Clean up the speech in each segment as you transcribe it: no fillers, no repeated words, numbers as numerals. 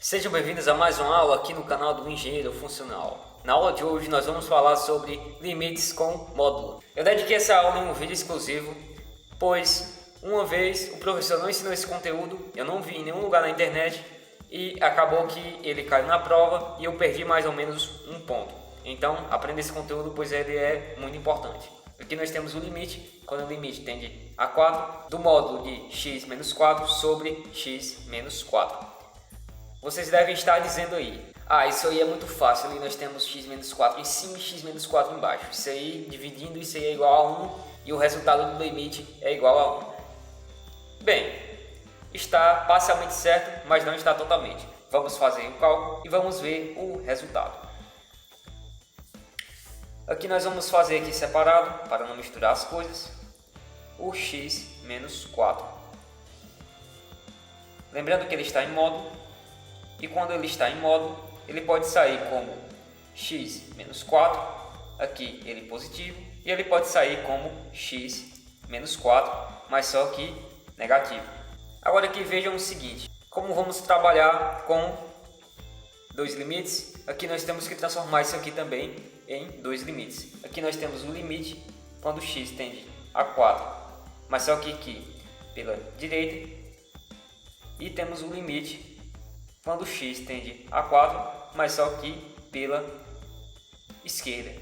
Sejam bem-vindos a mais uma aula aqui no canal do Engenheiro Funcional. Na aula de hoje nós vamos falar sobre limites com módulo. Eu dediquei essa aula em um vídeo exclusivo, pois uma vez o professor não ensinou esse conteúdo, eu não vi em nenhum lugar na internet e acabou que ele caiu na prova e eu perdi mais ou menos um ponto. Então aprenda esse conteúdo, pois ele é muito importante. Aqui nós temos o limite, quando o limite tende a 4, do módulo de x menos 4 sobre x menos 4. Vocês devem estar dizendo aí, isso aí é muito fácil, ali nós temos x menos 4 em cima e x menos 4 embaixo. Isso aí, dividindo, isso aí é igual a 1 e o resultado do limite é igual a 1. Bem, está parcialmente certo, mas não está totalmente. Vamos fazer o cálculo e vamos ver o resultado. Aqui nós vamos fazer aqui separado, para não misturar as coisas, o x menos 4. Lembrando que ele está em módulo, e quando ele está em módulo, ele pode sair como x menos 4, aqui ele positivo, e ele pode sair como x menos 4, mas só que negativo. Agora aqui vejam o seguinte, como vamos trabalhar com dois limites, aqui nós temos que transformar isso aqui também em dois limites. Aqui nós temos o limite quando x tende a 4, mas só que aqui pela direita, e temos o limite quando x tende a 4, mas só que pela esquerda.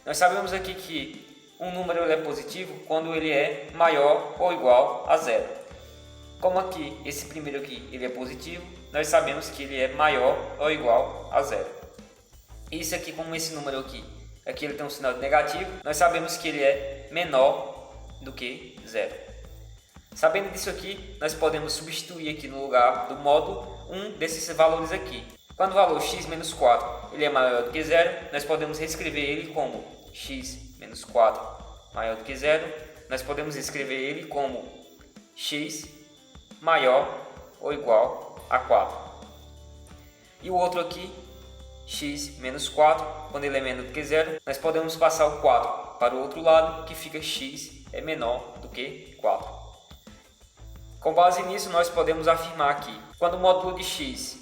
Nós sabemos aqui que um número é positivo quando ele é maior ou igual a zero. Como aqui, esse primeiro aqui, ele é positivo, nós sabemos que ele é maior ou igual a zero. Isso aqui, como esse número aqui ele tem um sinal de negativo, nós sabemos que ele é menor do que zero. Sabendo disso aqui, nós podemos substituir aqui no lugar do módulo um desses valores aqui. Quando o valor x menos 4 ele é maior do que zero, nós podemos reescrever ele como x menos 4 maior do que zero. Nós podemos escrever ele como x maior ou igual a 4. E o outro aqui, x menos 4, quando ele é menor do que zero, nós podemos passar o 4 para o outro lado, que fica x é menor do que 4. Com base nisso, nós podemos afirmar aqui, quando o módulo de x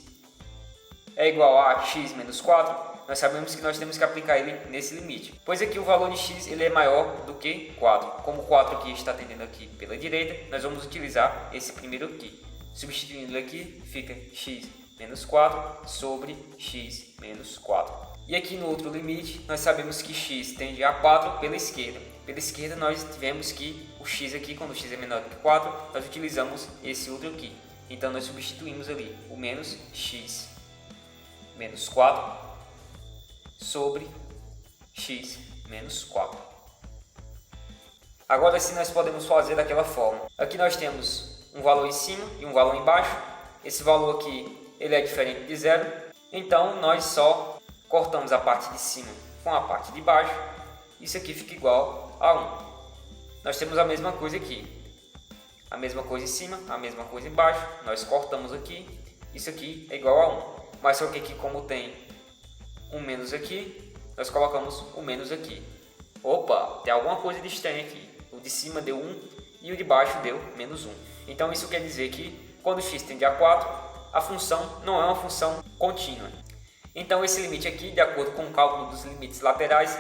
é igual a x menos 4, nós sabemos que nós temos que aplicar ele nesse limite. Pois aqui o valor de x ele é maior do que 4. Como o 4 aqui está tendendo aqui pela direita, nós vamos utilizar esse primeiro aqui. Substituindo aqui, fica x menos 4 sobre x menos 4. E aqui no outro limite, nós sabemos que x tende a 4 pela esquerda. Pela esquerda nós tivemos que o x aqui, quando o x é menor do que 4, nós utilizamos esse outro aqui. Então nós substituímos ali o menos x menos 4 sobre x menos 4. Agora sim nós podemos fazer daquela forma. Aqui nós temos um valor em cima e um valor embaixo. Esse valor aqui ele é diferente de zero. Então nós só cortamos a parte de cima com a parte de baixo. Isso aqui fica igual a 1. Nós temos a mesma coisa aqui. A mesma coisa em cima, a mesma coisa embaixo. Nós cortamos aqui. Isso aqui é igual a 1. Mas só que aqui, como tem um menos aqui, nós colocamos o menos aqui. Opa, tem alguma coisa de estranho aqui. O de cima deu 1 e o de baixo deu menos 1. Então isso quer dizer que quando x tende a 4, a função não é uma função contínua. Então esse limite aqui, de acordo com o cálculo dos limites laterais,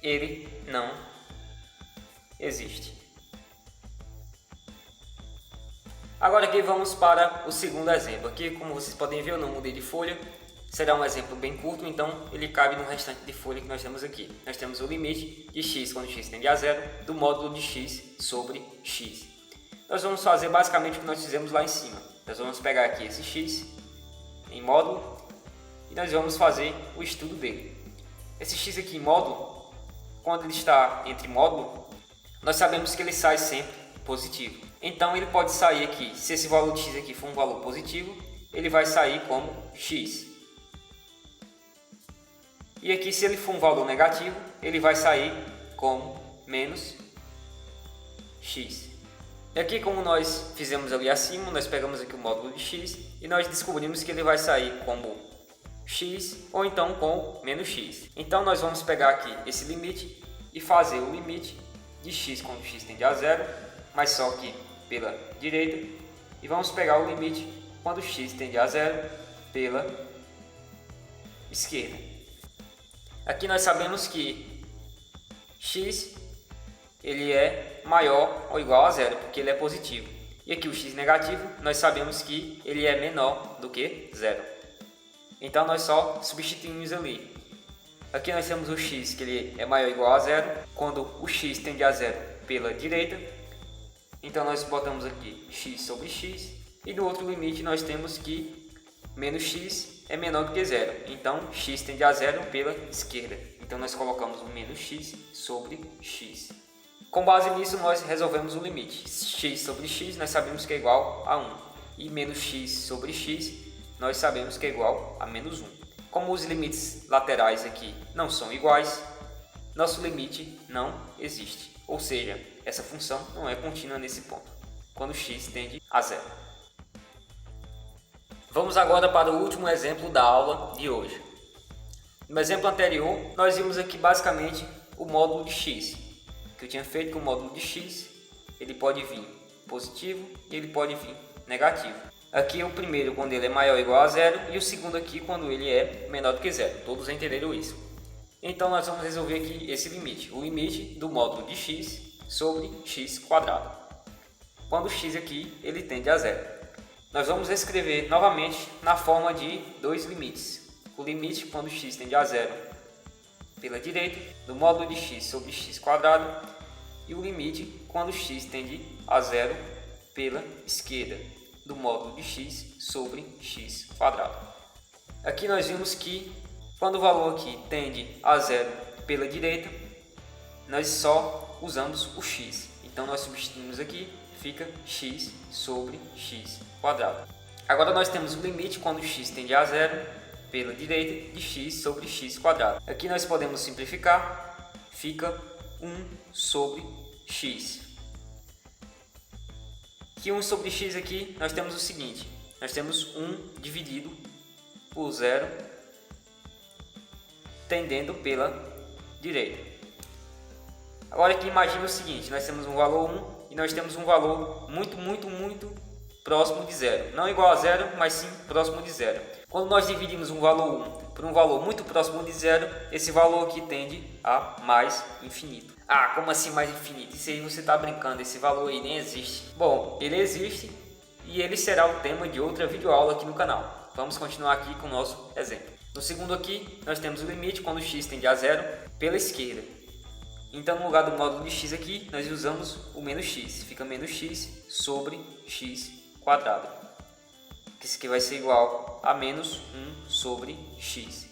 ele não existe. Agora aqui vamos para o segundo exemplo. Aqui, como vocês podem ver, eu não mudei de folha. Será um exemplo bem curto, então ele cabe no restante de folha que nós temos aqui. Nós temos o limite de x quando x tende a zero do módulo de x sobre x. Nós vamos fazer basicamente o que nós fizemos lá em cima. Nós vamos pegar aqui esse x em módulo e nós vamos fazer o estudo dele. Esse x aqui em módulo, quando ele está entre módulo, nós sabemos que ele sai sempre positivo. Então ele pode sair aqui, se esse valor de x aqui for um valor positivo, ele vai sair como x. E aqui, se ele for um valor negativo, ele vai sair como menos x. E aqui, como nós fizemos ali acima, nós pegamos aqui o módulo de x e nós descobrimos que ele vai sair como x ou então com menos x. Então nós vamos pegar aqui esse limite e fazer o limite de x quando x tende a zero, mas só que pela direita, e vamos pegar o limite quando x tende a zero pela esquerda. Aqui nós sabemos que x ele é maior ou igual a zero, porque ele é positivo. E aqui o x negativo, nós sabemos que ele é menor do que zero. Então nós só substituímos ali. Aqui nós temos o x, que ele é maior ou igual a zero, quando o x tende a zero pela direita. Então nós botamos aqui x sobre x, e no outro limite nós temos que menos x é menor do que zero. Então x tende a zero pela esquerda. Então nós colocamos o menos x sobre x. Com base nisso nós resolvemos o limite. X sobre x nós sabemos que é igual a 1. E menos x sobre x nós sabemos que é igual a menos 1. Como os limites laterais aqui não são iguais, nosso limite não existe. Ou seja, essa função não é contínua nesse ponto, quando x tende a zero. Vamos agora para o último exemplo da aula de hoje. No exemplo anterior, nós vimos aqui basicamente o módulo de x, que eu tinha feito com o módulo de x, ele pode vir positivo e ele pode vir negativo. Aqui o primeiro quando ele é maior ou igual a zero e o segundo aqui quando ele é menor do que zero. Todos entenderam isso? Então nós vamos resolver aqui esse limite, o limite do módulo de x sobre x quadrado. Quando x aqui ele tende a zero. Nós vamos escrever novamente na forma de dois limites. O limite quando x tende a zero pela direita, do módulo de x sobre x quadrado, e o limite quando x tende a zero pela esquerda, do módulo de x sobre x quadrado. Aqui nós vimos que quando o valor aqui tende a zero pela direita, nós só usamos o x. Então nós substituímos aqui, fica x sobre x quadrado. Agora nós temos o limite quando x tende a zero pela direita de x sobre x quadrado. Aqui nós podemos simplificar, fica 1 sobre x. Que 1 sobre x aqui nós temos o seguinte, nós temos 1 dividido por 0 tendendo pela direita. Agora aqui imagine o seguinte, nós temos um valor 1 e nós temos um valor muito próximo de zero. Não igual a zero, mas sim próximo de zero. Quando nós dividimos um valor 1 por um valor muito próximo de zero, esse valor aqui tende a mais infinito. Ah, como assim mais infinito? Isso aí você está brincando, esse valor aí nem existe. Bom, ele existe e ele será o tema de outra videoaula aqui no canal. Vamos continuar aqui com o nosso exemplo. No segundo aqui, nós temos o limite quando x tende a zero pela esquerda. Então, no lugar do módulo de x aqui, nós usamos o menos x. Fica menos x sobre x quadrado. Isso aqui vai ser igual a menos 1 sobre x.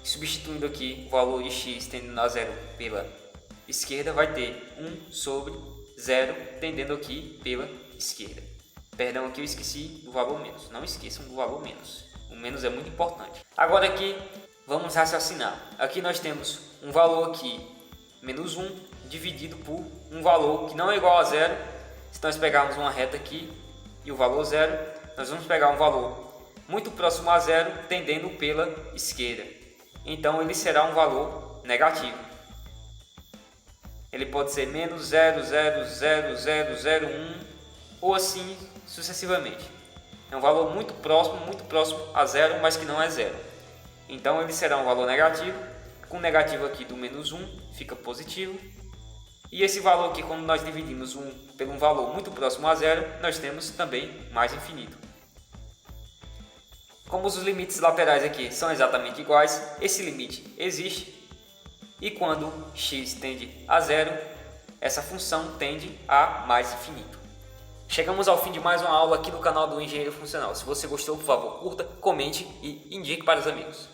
Substituindo aqui o valor de x tendendo a zero pela esquerda, vai ter 1 sobre 0 tendendo aqui pela esquerda. Perdão, aqui eu esqueci do valor menos. Não esqueçam do valor menos. O menos é muito importante. Agora aqui, vamos raciocinar. Aqui nós temos um valor aqui, menos 1, dividido por um valor que não é igual a zero. Se nós pegarmos uma reta aqui e o valor zero, nós vamos pegar um valor muito próximo a zero, tendendo pela esquerda. Então ele será um valor negativo. Ele pode ser menos 0,00001 ou assim sucessivamente. É um valor muito próximo a zero, mas que não é zero. Então ele será um valor negativo. Com o negativo aqui do menos 1 fica positivo. E esse valor aqui, quando nós dividimos 1 por um valor muito próximo a zero, nós temos também mais infinito. Como os limites laterais aqui são exatamente iguais, esse limite existe. E quando x tende a zero, essa função tende a mais infinito. Chegamos ao fim de mais uma aula aqui no canal do Engenheiro Funcional. Se você gostou, por favor, curta, comente e indique para os amigos.